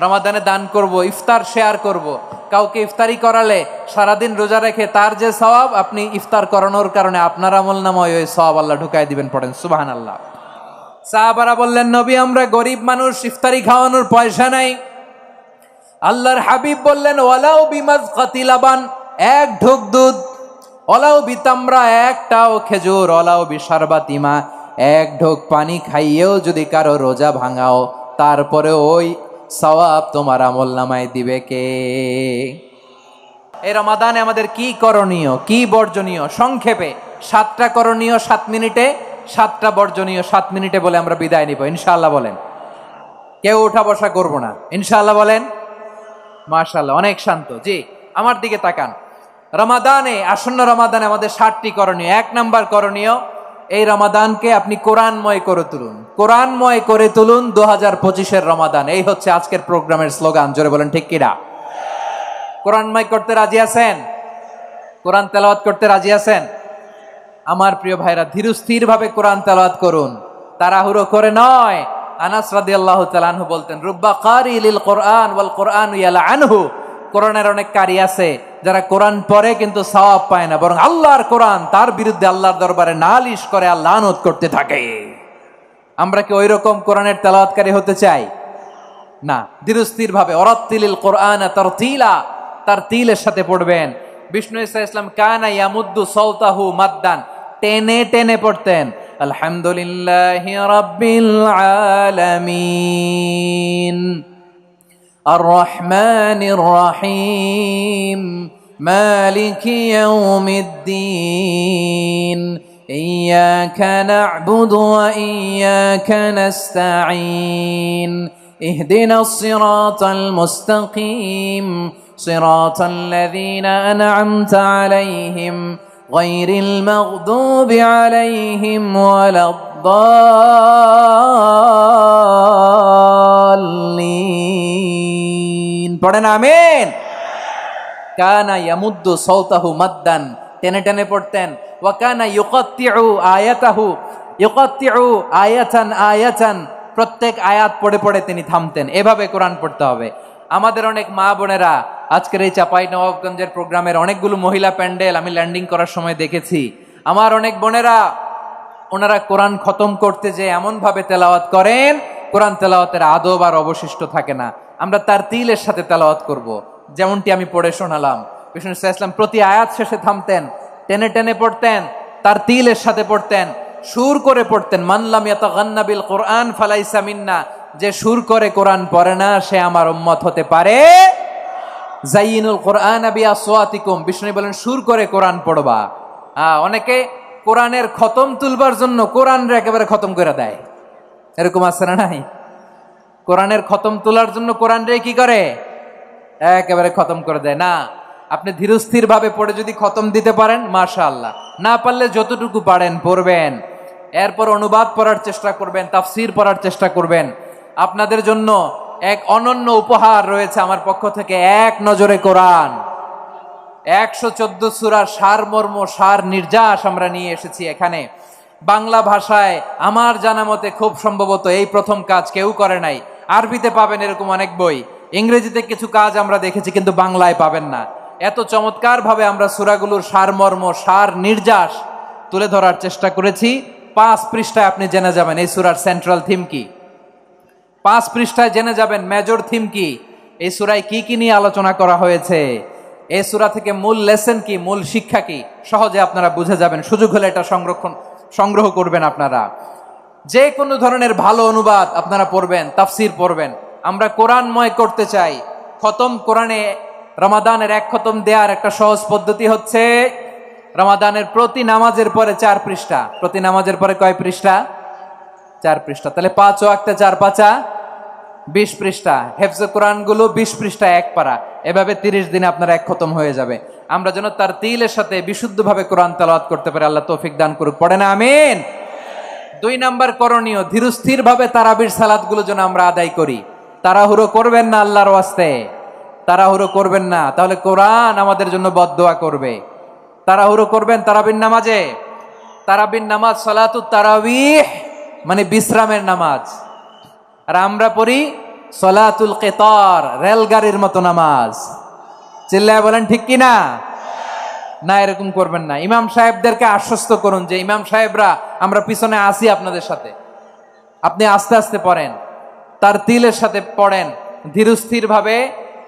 রমাদানে দান করব, ইফতার শেয়ার করব। কাউকে ইফতারি করালে সারাদিন রোজা রেখে তার যে সওয়াব, আপনি ইফতার করানোর কারণে আপনার আমলনামায় ওই সওয়াব আল্লাহ ঢুকাই দিবেন। পড়েন সুবহানাল্লাহ। সাহাবারা বললেন, নবী আমরা গরিব মানুষ, ইফতারি খাওয়ানোর পয়সা নাই। আল্লাহর হাবিব বললেন, ওয়ালাউ বিমাজকাতি লাবান, এক ঢোক দুধ, ওয়ালাউ বিতামরা, একটাও খেজুর, ওয়ালাউ বিশারবাতিমা, এক ঢোক পানি খাইয়েও যদি কারো রোজা ভাঙাও, তারপরে ওই সওয়াব তোমার আমলনামায় দিবে কে? এই রমাদানে আমাদের কি করণীয়, কি বর্জনীয়? সংক্ষেপে 7টা করণীয় 7 মিনিটে, 7টা বর্জনীয় 7 মিনিটে বলে আমরা বিদায় নিব ইনশাআল্লাহ। বলেন, কেউ উঠা বসা করব না ইনশাআল্লাহ। বলেন মাশাআল্লাহ, অনেক শান্ত। জি, আমার দিকে তাকান। রমাদানে, আসন্ন রমাদানে আমাদের 7টি করণীয়। 1 নাম্বার করণীয়, এই রমাদানকে আপনি কোরআনময় করে তুলুন। কোরআনময় করে তুলুন 2025-এর রমাদান। এই হচ্ছে আজকের প্রোগ্রামের স্লোগান। জোরে বলেন ঠিক কিনা? কোরআনময় করতে রাজি আছেন? কোরআন তেলাওয়াত করতে রাজি আছেন? আমার প্রিয় ভাইরা, ধীরস্থির ভাবে কোরআন তেলাওয়াত করুন, তাড়াহুড়ো করে নয়। আনাস রাদিয়াল্লাহু তাআলা আনহু বলতেন, রুব্বা কারি লিল কোরআন ওয়াল কোরআনু ইয়ালআনহু। কোরআনের অনেক কারি আছে যারা কোরআন পড়ে কিন্তু সওয়াব পায় না, বরং আল্লাহর কোরআন তার বিরুদ্ধে আল্লাহর দরবারে নালিশ করে আর লানত করতে থাকে। আমরা কি ওইরকম কোরআনের তেলাওয়াতকারী হতে চাই? না। ধীরস্থির ভাবে, ওয়ারাত্তিলিল কোরআনা তারতিলা, তারতিলের সাথে পড়বেন। বিষ্ণু ইসা ইসলাম কানা ইয়ামুদ্দু সাওতাহু মাদ্দান, টেনে টেনে পড়তেন। আলহামদুলিল্লাহি রাব্বিল আলামিন আর রহমানির রহিম মালিকি ইয়াউমিদ্দিন ইয়্যাকা না'বুদু ওয়া ইয়্যাকা নাস্তাঈন ইহদিনাস সিরাতাল মুস্তাকিম সিরাতাল লাযীনা আন'আমতা আলাইহিম গায়রিল মাগদুবি আলাইহিম ওয়ালাদ-দাল্লিন। পড়েন আমিন। কানা ইয়ামুদ্দু সাওতাহু মাদ্দান, টেনে টেনে পড়তেন। ওয়া কানা ইউকাত্তিউ আয়াতাহু, ইউকাত্তিউ আয়াতান আয়াতান, প্রত্যেক আয়াত পড়ে পড়ে তিনি থামতেন। এভাবে কোরআন পড়তে হবে। আমাদের অনেক মা বোনেরা আজকের এই চাঁপাইনবাবগঞ্জের প্রোগ্রামের অনেকগুলো মহিলা প্যান্ডেল আমি ল্যান্ডিং করার সময় দেখেছি। আমার অনেক বোনেরা, ওনারা কোরআন খতম করতে যে এমন ভাবে তেলাওয়াত করেন, কোরআন তেলাওয়াতের আদব আর অবশিষ্ট থাকে না। আমরা তার তিলের সাথে তেলাওয়াত করব, যেমনটি আমি পড়ে শোনালাম। বিষ্ণু ইসলাম প্রতি আয়াত শেষে থামতেন, টেনে টেনে পড়তেন, তার তিলের সাথে পড়তেন, সুর করে পড়তেন। মান লাম ইয়াতাগান্না বিল কোরআন ফালাইসা মিন্না, যে সুর করে কোরআন পড়ে না সে আমার উম্মত হতে পারে। জাইয়িনুল কোরআন বিআসওয়াতিকুম, বিষ্ণু বলেন সুর করে কোরআন পড়বা। অনেকে কোরআনের খতম তুলবার জন্য কোরআনরে একেবারে খতম করে দেয়, এরকম আছে না নাই? কোরআনের খতম তোলার জন্য কোরআনরে কি করে? একেবারে খতম করে দেয়। না, আপনি ধীরস্থির ভাবে পড়ে যদি খতম দিতে পারেন মাশাআল্লাহ, না পারলে যতটুকু পারেন পড়বেন। এরপর অনুবাদ পড়ার চেষ্টা করবেন, তাফসীর পড়ার চেষ্টা করবেন। আপনাদের জন্য এক অনন্য উপহার রয়েছে আমার পক্ষ থেকে, এক নজরে কোরআন। 114 সূরার সারমর্ম, সার নির্যাস আমরা নিয়ে এসেছি এখানে। বাংলা ভাষায় আমার জানা মতে খুব সম্ভবত এই প্রথম কাজ, কেউ করে নাই। আরবিতে পাবেন এরকম অনেক বই, ইংরেজিতে কিছু কাজ আমরা দেখেছি, কিন্তু বাংলায় পাবেন না। এত চমৎকার ভাবে আমরা সূরাগুলোর সারমর্ম, সার নির্যাস তুলে ধরার চেষ্টা করেছি। 5 পৃষ্ঠায় আপনি জেনে যাবেন এই সূরার সেন্ট্রাল থিম কি। 5 পৃষ্ঠায় জেনে যাবেন মেজর থিম কি, এই সূরায় কি কি নিয়ে আলোচনা করা হয়েছে, এই সূরা থেকে মূল লেসন কি, মূল শিক্ষা কি, সহজে আপনারা বুঝে যাবেন। সুযোগ হলে এটা সংগ্রহ করবেন। আপনারা যে কোনো ধরনের ভালো অনুবাদ আপনারা পড়বেন, তাফসীর পড়বেন। আমরা কোরআনময় করতে চাই। খতম কোরআনে রমাদানের 1 খতম দেওয়ার একটা সহজ পদ্ধতি হচ্ছে, রমাদানের প্রতি নামাজের পরে 4 পৃষ্ঠা। প্রতি নামাজের পরে কয় পৃষ্ঠা? 4 পৃষ্ঠা। তাহলে 5 ওয়াক্তে 4 পাঁচা 20 পৃষ্ঠা। হেফজে কোরআন গুলো 20 পৃষ্ঠা, 1 পারা। এভাবে 30 দিনে আপনার 1 খতম হয়ে যাবে। আমরা যেন তার তিলের সাথে বিশুদ্ধভাবে কোরআন তেলাওয়াত করতে পারি, আল্লাহ তৌফিক দান করুক। পড়ে না আমিন। 2 নাম্বার করণীয়, ধীরস্থির ভাবে তারাবির সালাত গুলো যেন আমরা আদায় করি। তাড়াহুড়ো করবেন না, আল্লাহর ওয়াস্তে তাড়াহুড়ো করবেন না, তাহলে কোরআন আমাদের জন্য বদদোয়া করবে। তাড়াহুড়ো করবেন তারাবির নামাজে। তারাবির নামাজ সালাতুত তারাবিহ মানে বিশ্রামের নামাজ। আর আমরা পড়ি সলাতুল কিতার, রেলগাড়ির মতো নামাজ। চিল্লায় বলেন ঠিক কিনা? না, এরকম করবেন না। ইমাম সাহেবদেরকে আশ্বস্ত করুন যে ইমাম সাহেবরা আমরা পিছনে আসি আপনাদের সাথে, আপনি আস্তে আস্তে পড়েন, তার তিলের সাথে পড়েন, ধীরস্থির ভাবে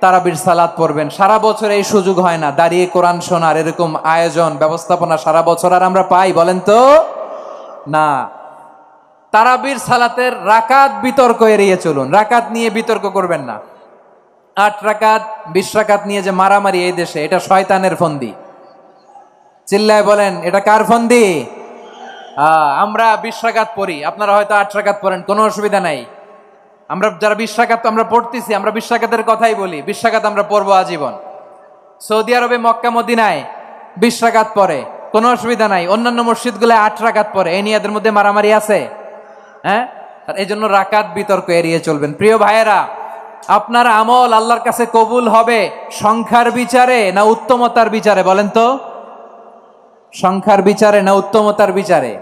তারাবির সালাত পড়বেন। সারা বছর এই সুযোগ হয় না, দাঁড়িয়ে কোরআন শোনার এরকম আয়োজন ব্যবস্থাপনা সারা বছর আর আমরা পাই বলেন তো? না। তারাবির সালাতের রাকাত বিতর্ক এড়িয়ে চলুন, রাকাত নিয়ে বিতর্ক করবেন না। 8 রাকাত 20 রাকাত নিয়ে যে মারামারি এই দেশে, এটা শয়তানের ফন্দি। চিল্লায় বলেন এটা কার ফন্দি? আমরা 20 রাকাত পড়ি, আপনারা হয়তো 8 রাকাত পড়েন, কোনো অসুবিধা নাই। আমরা যারা 20 রাকাত আমরা পড়তেছি, আমরা 20 রাকাতের কথাই বলি, 20 রাকাত আমরা পড়বো আজীবন। সৌদি আরবে মক্কা মদিনায় 20 রাকাত পড়ে, কোনো অসুবিধা নাই। অন্যান্য মসজিদগুলো 8 রাকাত পড়ে, এই নিয়ে এদের মধ্যে মারামারি আছে? হ্যাঁ, আর এই জন্য রাকাত বিতর্ক এড়িয়ে চলবেন। প্রিয় ভাইয়েরা, আপনার আমল আল্লাহর কাছে কবুল হবে সংখ্যার বিচারে না উত্তমতার বিচারে বলেন তো? সংখ্যার বিচারে না উত্তমতার বিচারে?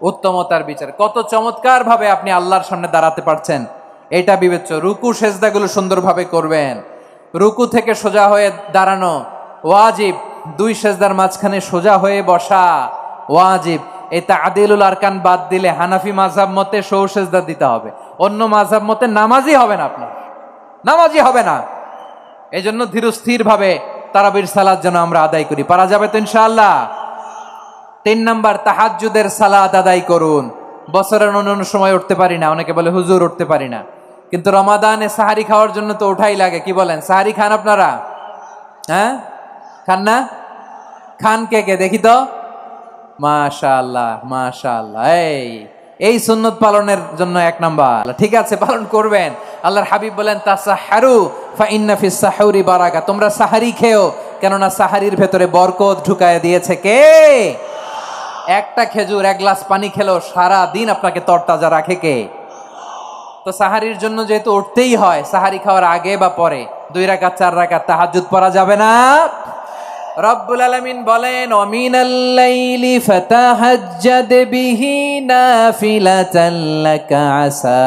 উত্তমতার বিচারে। কত চমৎকার ভাবে আপনি আল্লাহর সামনে দাঁড়াতে পারছেন এটা বিবেচ্য। রুকু সেজদাগুলো সুন্দরভাবে করবেন, রুকু থেকে সোজা হয়ে দাঁড়ানো ওয়াজিব, 2 সেজদার মাঝখানে সোজা হয়ে বসা ওয়াজিব। এই তা'দীলুল আরকান বাদ দিলে হানাফি মাযহাব মতে সৌ সেজদা দিতে হবে, অন্য মাযহাব মতে নামাজই হবে না, আপনার নামাজই হবে না। এই জন্য ধীরস্থির ভাবে তারাবির সালাত যেন আমরা আদায় করি। পারা যাবে তো ইনশাআল্লাহ? 3 নাম্বার, তাহাজ্জুদের সালাত আদায় করুন। বছরের অন্য সময় উঠতে পারি না, অনেকে বলে হুজুর উঠতে পারি না, কিন্তু রমাদানে সাহারি খাওয়ার জন্য তো ওঠাই লাগে। কি বলেন, সাহারি খান আপনারা? হ্যাঁ, খান না? খান কে কে দেখি তো? মাশাআল্লাহ মাশাআল্লাহ। এই সুন্নত পালনের জন্য 1 নাম্বার। ঠিক আছে, পালন করবেন। আল্লাহর হাবিব বলেন তাসাহহারু ফা ইন্না ফিস সাহুরি বারাকা, তোমরা সাহারি খেও, কেননা সাহারির ভেতরে বরকত ঢুকায় দিয়েছে কে? একটা খেজুর, 1 গ্লাস পানি খেলো সারা দিন আপনাকে তরতাজা রাখে কে? তো সাহারির জন্য যেহেতু উঠতেই হয়, সাহারি খাওয়ার আগে বা পরে 2 রাকাত 4 রাকাত তাহাজ্জুদ পড়া যাবে না? রব্বুল আলামিন বলেন ওয়ামিনাল লাইলি ফাতাহাজ্জাদ বিহি নাফিলাতান লাকা আসা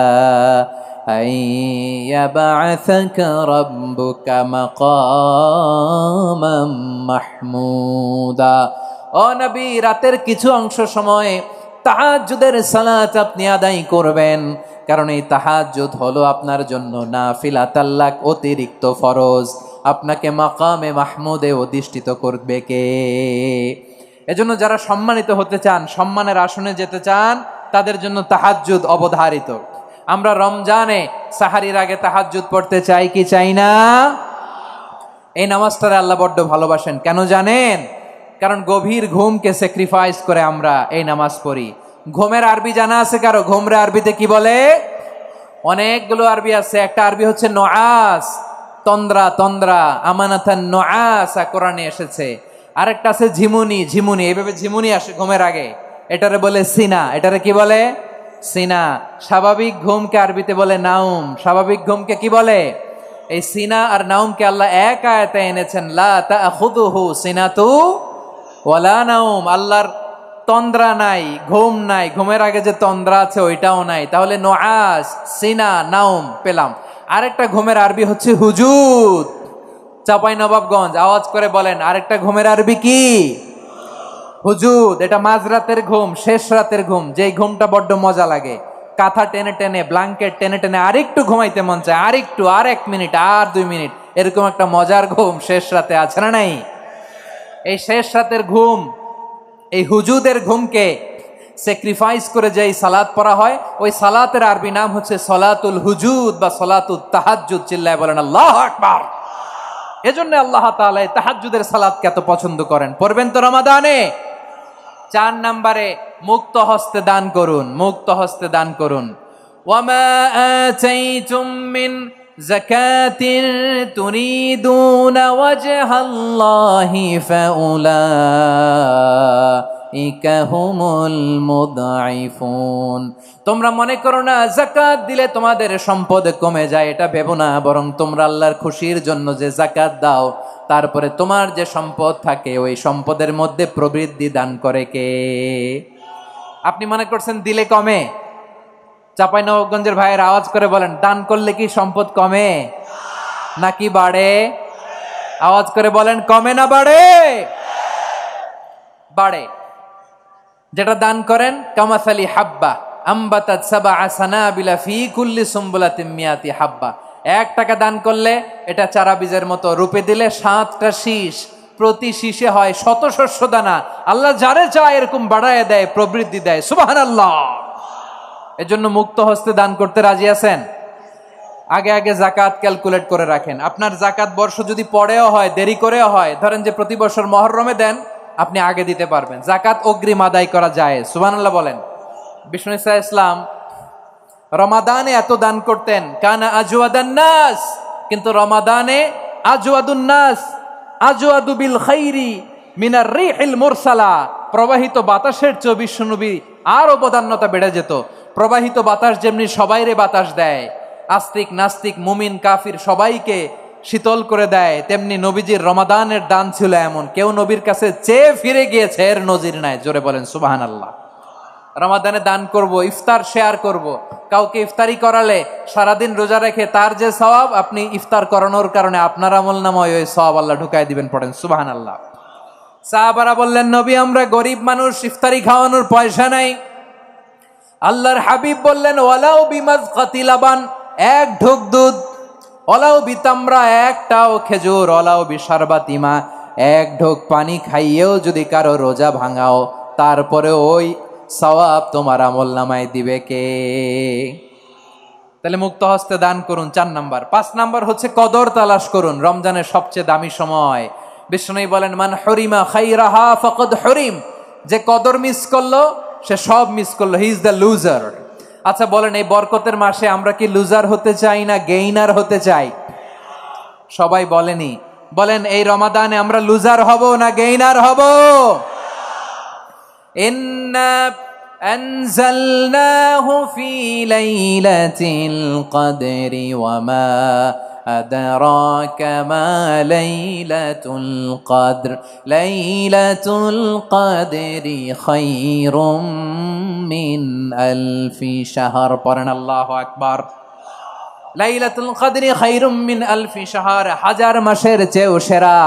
আইয়াবআসাকা রাব্বুকা মাকামাম মাহমুদা। ও নবী, রাতের কিছু অংশ সময়ে তাহাজ্জুদের সালাত আপনি আদায় করবেন, কারণ এই তাহাজ্জুদ হলো আপনার জন্য নাফিলাতাল লাক, অতিরিক্ত ফরজ। আপনাকে মাকামে মাহমুদে অধিষ্ঠিত করবে কে? এজন্য যারা সম্মানিত হতে চান, সম্মানের আসনে যেতে চান, তাদের জন্য তাহাজ্জুদ অবধারিত। আমরা রমজানে সাহারির আগে তাহাজ্জুদ পড়তে চাই কি চাই না? এই নামাজটারে আল্লাহ বড্ড ভালোবাসেন, কেন জানেন? কারণ গভীর ঘুমকে স্যাক্রিফাইস করে আমরা এই নামাজ পড়ি। ঘুমের আরবি জানা আছে কারো? ঘুমরে আরবিতে কি বলে? অনেকগুলো আরবি আছে। একটা আরবি হচ্ছে নুআস, তন্দ্রা তন্দ্রা, আমানাতান নুআসা কোরআনে এসেছে। আরেকটা আছে ঝিমুনি, ঝিমুনি, এইভাবে ঝিমুনি আসে ঘুমের আগে, এটারে বলে সিনা। এটারে কি বলে? সিনা। স্বাভাবিক ঘুমকে আরবিতে বলে নাউম। স্বাভাবিক ঘুমকে কি বলে? এই সিনা আর নাউমকে আল্লাহ এক আয়াতে এনেছেন, লা তাখুযুহু সিনাতু ওয়ালা নাউম। আল্লাহর তন্দ্রা নাই, ঘুম নাই, ঘুমের আগে যে তন্দ্রা আছে ওইটাও নাই। তাহলে নুআস, সিনা, নাউম পেলাম। আরেকটা ঘুমের আরবি হচ্ছে হুজুদ। চাঁপাইনবাবগঞ্জ আওয়াজ করে বলেন, আরেকটা ঘুমের আরবি কি? হুজুদ। এটা মাঝরাতের ঘুম, শেষ রাতের ঘুম, যেই ঘুমটা বড্ড মজা লাগে। কাঁথা টেনে টেনে, ব্ল্যাঙ্কেট টেনে টেনে আরেকটু ঘুমাইতে মন চায়, আরেকটু, আর 1 মিনিট, আর 2 মিনিট, এরকম একটা মজার ঘুম শেষ রাতে আছে না নাই? এই শেষ রাতের ঘুম, এই হুজুদের ঘুমকে স্যাক্রিফাইস করে যেই সালাত পড়া হয়, ওই সালাতের আরবি নাম হচ্ছে সলাতুল হুজুদ বা সলাতুত তাহাজ্জুদ। চিল্লায় বলেন আল্লাহু আকবার। এজন্য আল্লাহ তাআলা এই তাহাজ্জুদের সালাতকে এত পছন্দ করেন। পড়বেন তো রমাদানে? 4 নম্বরে মুক্ত হস্তে দান করুন, মুক্ত হস্তে দান করুন। ওয়ামা আতাইতুম মিন যাকাতিন তুরিদুনা ওয়াজহাল্লাহি ফাউলাইকা হুমুল মুদঈফুন। তোমরা মনে করো না যাকাত দিলে তোমাদের সম্পদ কমে যায়, এটা ভেবো না। বরং তোমরা আল্লাহর খুশির জন্য যে যাকাত দাও, তারপরে তোমার যে সম্পদ থাকে ওই সম্পদের মধ্যে প্রবৃদ্ধি দান করে কে? আপনি মনে করছেন দিলে কমে, চাঁপাইনবাবগঞ্জের ভাইয়ের আওয়াজ করে বলেন, দান করলে কি সম্পদ কমে নাকি বাড়ে? আওয়াজ করে বলেন, কমে না বাড়ে? বাড়ে। যেটা দান করেন, কামাসালি হাব্বা আম্বাতাত সাবআ সানাবিলা ফি কুল্লি সুম্বুলাতিন মিয়াতি হাব্বা। 1 টাকা দান করলে এটা চারা বীজের মতো, রূপে দিলে 7টা শীষ, প্রতি শীষে হয় 100 শস্য দানা। আল্লাহ যারে চায় এরকম বাড়ায় দেয়, প্রবৃদ্ধি দেয়। সুবহানাল্লাহ। এজন্য মুক্ত হস্তে দান করতে রাজি আছেন? আগে আগে জাকাত ক্যালকুলেট করে রাখেন। আপনার জাকাত বর্ষ যদি পরেও হয়, দেরি করেও হয়, ধরেন যে প্রতি বছর মহরমে দেন, আপনি আগে দিতে পারবেন। জাকাত অগ্রিম আদায় করা যায়। সুবহানাল্লাহ বলেন। বিষ্ণু ইসা ইসলাম রমাদানে এত দান করতেন, কানা আজওয়াদান নাস, কিন্তু রমাদানে আজওয়াদুন নাস আজওয়াদু বিল খাইরি মিনার রিহিল মুরসালা। প্রবাহিত বাতাসের চেয়ে বিশ্বনবী আরো বদান্যতা বেড়ে যেত। প্রবাহিত বাতাস যেমনি সবাইরে বাতাস দেয়, আস্তিক নাস্তিক মুমিন কাফির সবাইকে শীতল করে দেয়, তেমনি নবীজির রমাদানের দান ছিল এমন, কেউ নবীর কাছে চেয়ে ফিরে গিয়েছে এর নজির নাই। জোরে বলেন সুবহানাল্লাহ। রমাদানে দান করব, ইফতার শেয়ার করব। কাউকে ইফতারি করালে সারাদিন রোজা রেখে তার যে সওয়াব, আপনি ইফতার করানোর কারণে আপনার আমলনামায় ওই সওয়াব আল্লাহ ঢুকাই দিবেন। পড়েন সুবহানাল্লাহ। সাহাবারা বললেন, নবী আমরা গরিব মানুষ, ইফতারি খাওয়ানোর পয়সা নাই। আল্লাহর হাবিব বললেন, ওয়ালাউ বিমাজকাতি লাবান, 1 ঢোক দুধ, ওয়ালাউ বিতামরা, 1টাও খেজুর, ওয়ালাউ বিশারবাতিমা, 1 ঢোক পানি খাইয়েও যদি কারো রোজা ভাঙাও, তারপরে ওই সওয়াব তোমার আমলনামায় দিবে কে? তাহলে মুক্ত হস্তে দান করুন, 4 নাম্বার। 5 নাম্বার হচ্ছে কদর তালাশ করুন। রমজানের সবচেয়ে দামি সময়। বিষ্ণু বলেন, মান হরিমা খাইরাহা ফাকাদ হরিম, যে কদর মিস করলো সে সব মিস করলো, হি ইজ দ্য লুজার। আচ্ছা বলেন, এই বরকতের মাসে আমরা কি লুজার হতে চাই না গেইনার হতে চাই? সবাই বলেনি, বলেন এই রমাদানে আমরা লুজার হব না গেইনার হব? ইন্না আনজালনাহু ফি লাইলাতিল কদরি ওয়া মা আদরাকা মা লাইলাতুল কদর লাইলাতুল কদরি খায়রুম মিন আলফি শাহর। পড়েন আল্লাহু আকবার। লাইলাতুল কদরি খায়রুম মিন আলফি শাহর, 1000 মাসের চেয়েও সেরা।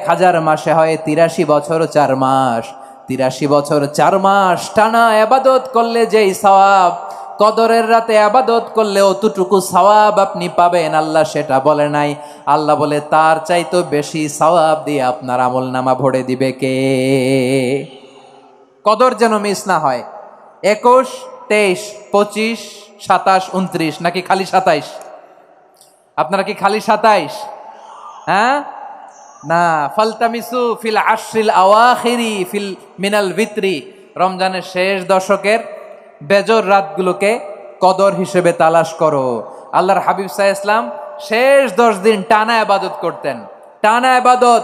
1000 মাসে হয় 83 বছর 4 মাস। 83 বছর 4 মাস টানা ইবাদত করলে যেই সওয়াব, কদরের রাতে ইবাদত করলে অতটুকু সওয়াব আপনি পাবেন, আল্লাহ সেটা বলে নাই। আল্লাহ বলে তার চাইতে বেশি সওয়াব দিয়ে আপনার আমলনামা ভরে দিবে কে? কদর যেন মিস না হয়। 21, 23, 25, 27, 29 নাকি খালি 27? আপনারা কি খালি 27? হ্যাঁ না, ফালতামিসু ফিল আশরিল আওয়াখিরি ফিল মিনাল ভিতরি, রমজানের শেষ দশকের বেজর রাতগুলোকে কদর হিসেবে তালাশ করো। আল্লাহর হাবিব সাল্লাল্লাহু আলাইহি ওয়াসাল্লাম শেষ 10 দিন টানা ইবাদত করতেন, টানা ইবাদত।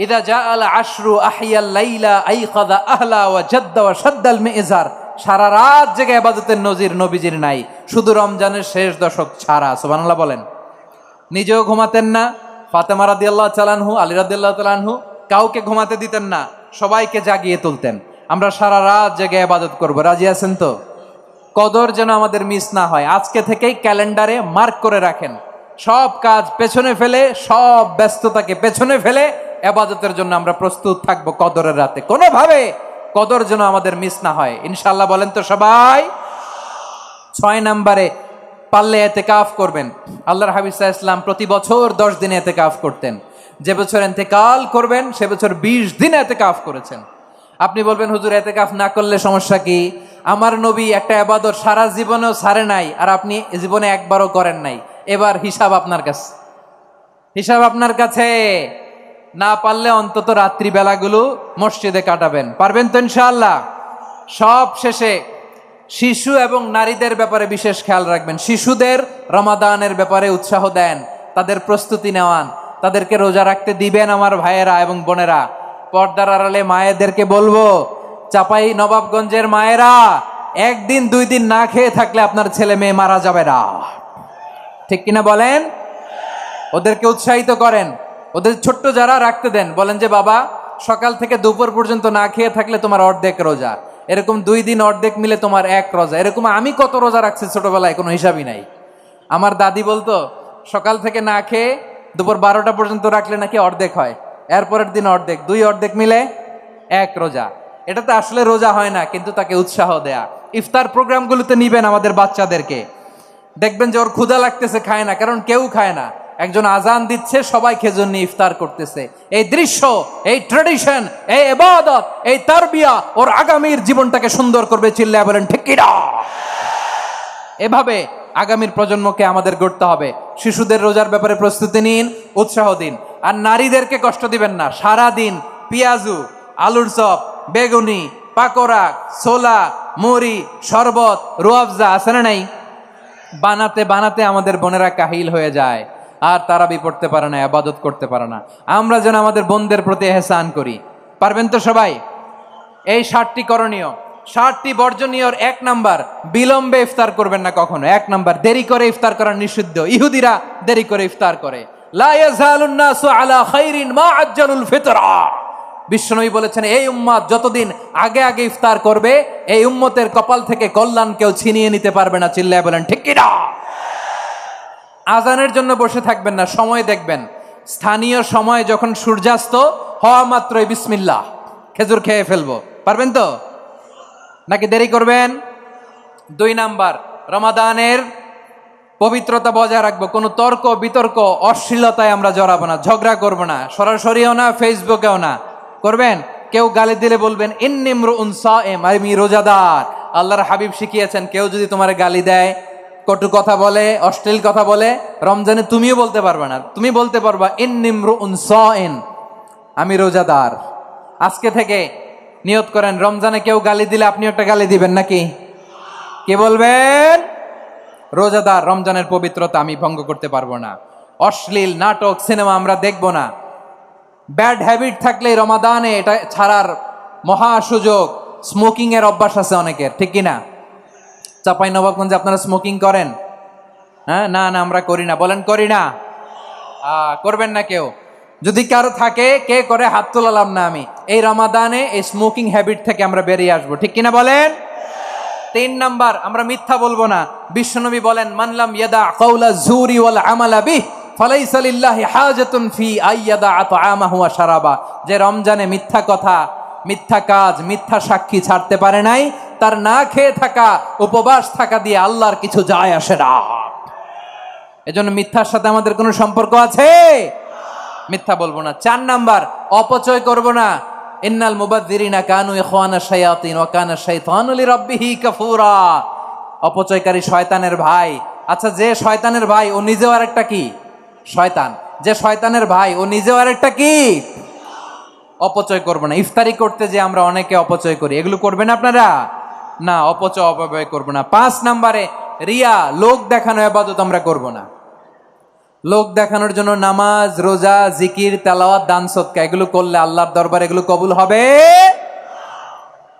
ইদা জাআল আশরু আহিয়াল লাইলা আইকাযা আহলা ওয়া জাদ্দা ওয়া শাদ্দাল মিজার। সারা রাত জেগে ইবাদতের নজির নবীজির নাই, শুধু রমজানের শেষ দশক ছাড়া। সুবহানাল্লাহ বলেন। নিজেও ঘুমাতেন না। ফাতেমা রাদিয়াল্লাহু তাআলা আনহু, আলী রাদিয়াল্লাহু তাআলা আনহু কাউকে ঘুমাতে দিতেন না, সবাইকে জাগিয়ে তুলতেন। আমরা সারা রাত জেগে ইবাদত করব। রাজি আছেন তো? কদর যেন আমাদের মিস না হয়। আজকে থেকেই ক্যালেন্ডারে মার্ক করে রাখেন, সব কাজ পেছনে ফেলে, সব ব্যস্ততাকে পেছনে ফেলে ইবাদতের জন্য আমরা প্রস্তুত থাকব কদরের রাতে। কোনোভাবে কদর যেন আমাদের মিস না হয়, ইনশাআল্লাহ। বলেন তো সবাই। 6 নম্বরে পারলে ইতিকাফ করবেন। আল্লাহর হাবিব সাল্লাল্লাহু আলাইহি ওয়াসাল্লাম প্রতি বছর 10 দিন ইতিকাফ করতেন। যে বছর ইন্তেকাল করবেন সে বছর 20 দিন ইতিকাফ করেছেন। আপনি বলবেন, হুজুর ইতিকাফ না করলে সমস্যা কি? আমার নবী একটা ইবাদত সারা জীবনেও ছাড়ে নাই, আর আপনি জীবনে একবারও করেন নাই। এবার হিসাব আপনার কাছে, হিসাব আপনার কাছে। না পারলে অন্তত রাত্রি বেলাগুলো মসজিদে কাটাবেন। পারবেন তো ইনশাআল্লাহ? সব শেষে শিশু এবং নারীদের ব্যাপারে বিশেষ খেয়াল রাখবেন। শিশুদের রমাদানের ব্যাপারে উৎসাহ দেন, তাদের প্রস্তুতি নেওয়ান, তাদেরকে রোজা রাখতে দিবেন। আমার ভাইয়েরা এবং বোনেরা, পর্দার আড়ালে মায়েদেরকে বলবো, চাপাই নবাবগঞ্জের মায়েরা, 1 দিন 2 দিন না খেয়ে থাকলে আপনার ছেলে মেয়ে মারা যাবে না। ঠিক কিনা বলেন? ওদেরকে উৎসাহিত করেন। ওদের ছোট্ট যারা রাখতে দেন, বলেন যে বাবা সকাল থেকে দুপুর পর্যন্ত না খেয়ে থাকলে তোমার অর্ধেক রোজা। এরকম 2 দিন অর্ধেক মিলে তোমার 1 রোজা। এরকম আমি কত রোজা রাখছি ছোটবেলায় কোনো হিসাবই নাই। আমার দাদি বলতো সকাল থেকে না খেয়ে দুপুর 12টা পর্যন্ত রাখলে নাকি অর্ধেক হয়, এরপরের দিন অর্ধেক, 2 অর্ধেক মিলে 1 রোজা। এটা তো আসলে রোজা হয় না, কিন্তু তাকে উৎসাহ দেয়া। ইফতার প্রোগ্রামগুলোতে নিবেন আমাদের বাচ্চাদেরকে, দেখবেন যে ওর ক্ষুধা লাগতেছে, খায় না, কারণ কেউ খায় না, একজন আজান দিচ্ছে, সবাই খেজুর নিয়ে ইফতার করতেছে। এই দৃশ্য, এই ট্রেডিশন, এই ইবাদত, এই তারবিয়া ওর আগামীর জীবনটাকে সুন্দর করবে। চিল্লায় বলেন ঠিক কি না? এভাবে আগামীর প্রজন্মকে আমাদের গড়তে হবে। শিশুদের রোজার ব্যাপারে প্রস্তুতি নিন, উৎসাহ দিন। আর নারীদেরকে কষ্ট দিবেন না। সারা দিন পেঁয়াজু, আলুর চপ, বেগুনি, পাকোড়া, ছোলা, মুড়ি, শরবত, রুয়াবজা আছে না নাই, বানাতে বানাতে আমাদের বোনেরা কাহিল হয়ে যায়, আর তারাবি পড়তে পারে না, ইবাদত করতে পারে না। আমরা যেন আমাদের বোনদের প্রতি ইহসান করি। পারবেন তো সবাই? এই 7টি করণীয়, 7টি বর্জনীয়র 1 নাম্বার, বিলম্বে ইফতার করবেন না কখনো। 1 নাম্বার, দেরি করে ইফতার করা নিষিদ্ধ। ইহুদিরা দেরি করে ইফতার করে। লা ইয়াজালুন নাসু আলা খাইরিন মা আজ্জালুল ফিতরা। বিশ্বনবী বলেছেন, এই উম্মত যতদিন আগে আগে ইফতার করবে, এই উম্মতের কপাল থেকে কল্যাণ কেউ ছিনিয়ে নিতে পারবে না। চিল্লায় বলেন ঠিক কি না? আজানের জন্য বসে থাকবেন না, সময় দেখবেন। স্থানীয় সময় যখন সূর্যাস্ত হওয়া মাত্রই বিসমিল্লাহ, খেজুর খেয়ে ফেলবো। পারবেন তো নাকি দেরি করবেন? 2 নাম্বার, রমাদানের পবিত্রতা বজায় রাখবো। কোনো তর্ক বিতর্ক অশ্লীলতায় আমরা জড়াবো না, ঝগড়া করবো না, সরাসরিও না, ফেসবুকেও না। করবেন? কেউ গালি দিলে বলবেন ইন্নিমরুউন সায়েম, আমি রোজাদার। আল্লাহর হাবিব শিখিয়েছেন, কেউ যদি তোমার গালি দেয়, কটু কথা বলে, অশ্লীল কথা বলে, রমজানে তুমিও বলতে পারবে না। তুমি বলতে পারবা ইন্নিমরুউন সায়েম, আমি রোজাদার। আজকে থেকে নিয়ত করেন, রমজানে কেউ গালি দিলে আপনি একটা গালি দিবেন নাকি? কি বলবেন? রোজাদার, রমজানের পবিত্রতা আমি ভঙ্গ করতে পারবো না। অশ্লীল নাটক, সিনেমা আমরা দেখবো না। ব্যাড হ্যাবিট থাকলে রমাদানে এটা ছাড়ার মহা সুযোগ। স্মোকিং এর অভ্যাস আছে অনেকের, ঠিক কিনা? চাঁপাইনবাবগঞ্জে আপনারা স্মোকিং করেন? হ্যাঁ, না না আমরা করি না। বলেন করি না? করবেন না কেউ? যদি কারো থাকে, কে করে হাত তোলালাম না আমি। এই রমাদানে এই স্মোকিং হ্যাবিট থেকে আমরা বেরিয়ে আসবো, ঠিক কিনা বলেন? 3 নাম্বার, আমরা মিথ্যা বলবো না। বিশ্বনবী বলেন, মানলাম ইয়াদা কাওলা যুরি ওয়াল আমালা বিহি ফালাইসা লিল্লাহি হাজাতুন ফি আইয়াদা আতআমাহু ওয়া শারাবা। যে রমজানে মিথ্যা কথা, মিথ্যা কাজ, মিথ্যা সাক্ষী ছাড়তে পারে নাই, তার না খেয়ে থাকা, উপবাস থাকা দিয়ে আল্লাহর কিছু যায় আসে না। এজন্য মিথ্যার সাথে আমাদের কোনো সম্পর্ক আছে? মিথ্যা বলবো না। 4 নাম্বার, অপচয় করব না। ইন্নাল মুবাযযিরিনা কানু ইখওয়ানা শায়াতিন ওয়া কানা শাইতানু লিরাব্বিহি কাফুরা। অপচয়কারী শয়তানের ভাই। আচ্ছা, যে শয়তানের ভাই ও নিজেও আরেকটা কি? শয়তান। যে শয়তানের ভাই ও নিজেও আরেকটা কি? অপচয় করব না। ইফতারি করতে যে আমরা অনেকে অপচয় করি, এগুলো করবেন আপনারা? না, অপচয় অপব্যয় করব না। 5 নাম্বারে, রিয়া, লোক দেখানো ইবাদত আমরা করব না। লোক দেখানোর জন্য নামাজ, রোজা, জিকির, তেলাওয়াত, দান সদকা এগুলো করলে আল্লাহর দরবারে এগুলো কবুল হবে?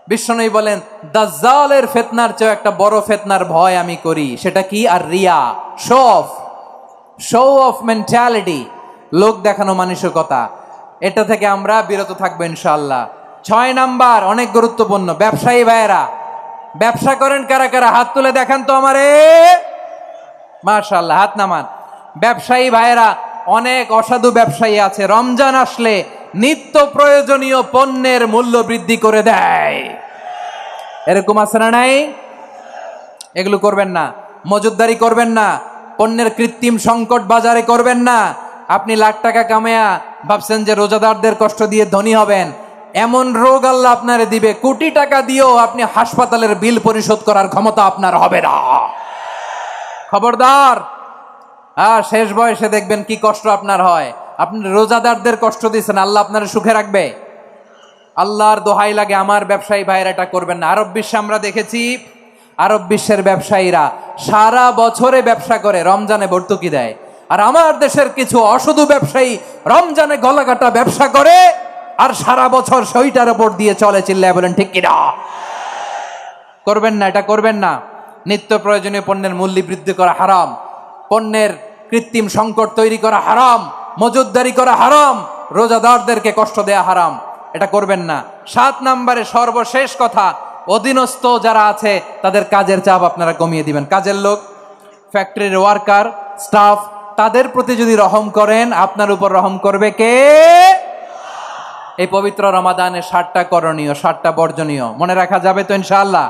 বিশ্বনবী বলেন, দাজ্জালের ফিতনার চেয়ে একটা বড় ফিতনার ভয় আমি করি। সেটা কি? আর রিয়া, শো অফ মেন্টালিটি, লোক দেখানো মানসিকতা। এটা থেকে আমরা বিরত থাকবো ইনশাআল্লাহ। 6 নাম্বার, অনেক গুরুত্বপূর্ণ। ব্যবসায়ী ভাইয়েরা, ব্যবসা করেন কারা কারা? হাত তুলে দেখান তো আমারে। মাশাআল্লাহ, হাত নামান। ব্যবসায়ী ভাইয়েরা, অনেক অসাধু ব্যবসায়ী আছে, রমজান আসলে নিত্য প্রয়োজনীয় পণ্যের মূল্য বৃদ্ধি করে দেয়। এরকম আছে না নাই? এগুলো করবেন না। মজুদদারি করবেন না। পণ্যের কৃত্রিম সংকট বাজারে করবেন না। আপনি লাখ টাকা কামায়া ভাবছেন যে রোজাদারদের কষ্ট দিয়ে ধনী হবেন। এমন রোগ আল্লাহ আপনারে দিবে, কোটি টাকা দিয়েও আপনি হাসপাতালের বিল পরিশোধ করার ক্ষমতা আপনার হবে না। খবরদার। শেষ বয়সে দেখবেন কি কষ্ট আপনার হয়। আপনি রোজাদারদের কষ্ট দিচ্ছেন, আল্লাহ আপনার সুখে রাখবে? আল্লাহর দোহাই লাগে, আমার ব্যবসায়ী ভাইয়েরা এটা করবেন না। আরব বিশ্বে আমরা দেখেছি, আরব বিশ্বের ব্যবসায়ীরা সারা বছরে ব্যবসা করে, রমজানে ভর্তুকি দেয়। আর আমার দেশের কিছু অসাধু ব্যবসায়ী রমজানে গলাকাটা ব্যবসা করে আর সারা বছর সেইটার উপর দিয়ে চলে। চিল্লায় বলেন ঠিক কিনা? করবেন না, এটা করবেন না। নিত্য প্রয়োজনীয় পণ্যের মূল্য বৃদ্ধি করা হারাম, পণ্যের কৃত্রিম সংকট তৈরি করা হারাম, মজুদদারি করা হারাম, রোজাদারদেরকে কষ্ট দেয়া হারাম। এটা করবেন না। 7 নাম্বারে সর্বশেষ কথা, অধীনস্থ যারা আছে তাদের কাজের চাপ আপনারা কমিয়ে দিবেন। কাজের লোক, ফ্যাক্টরির ওয়ার্কার, স্টাফ, তাদের প্রতি যদি রহম করেন, আপনার উপর রহম করবে কে? এই পবিত্র রমাদানে 7টা করণীয়, 7টা বর্জনীয় মনে রাখা যাবে তো ইনশাআল্লাহ?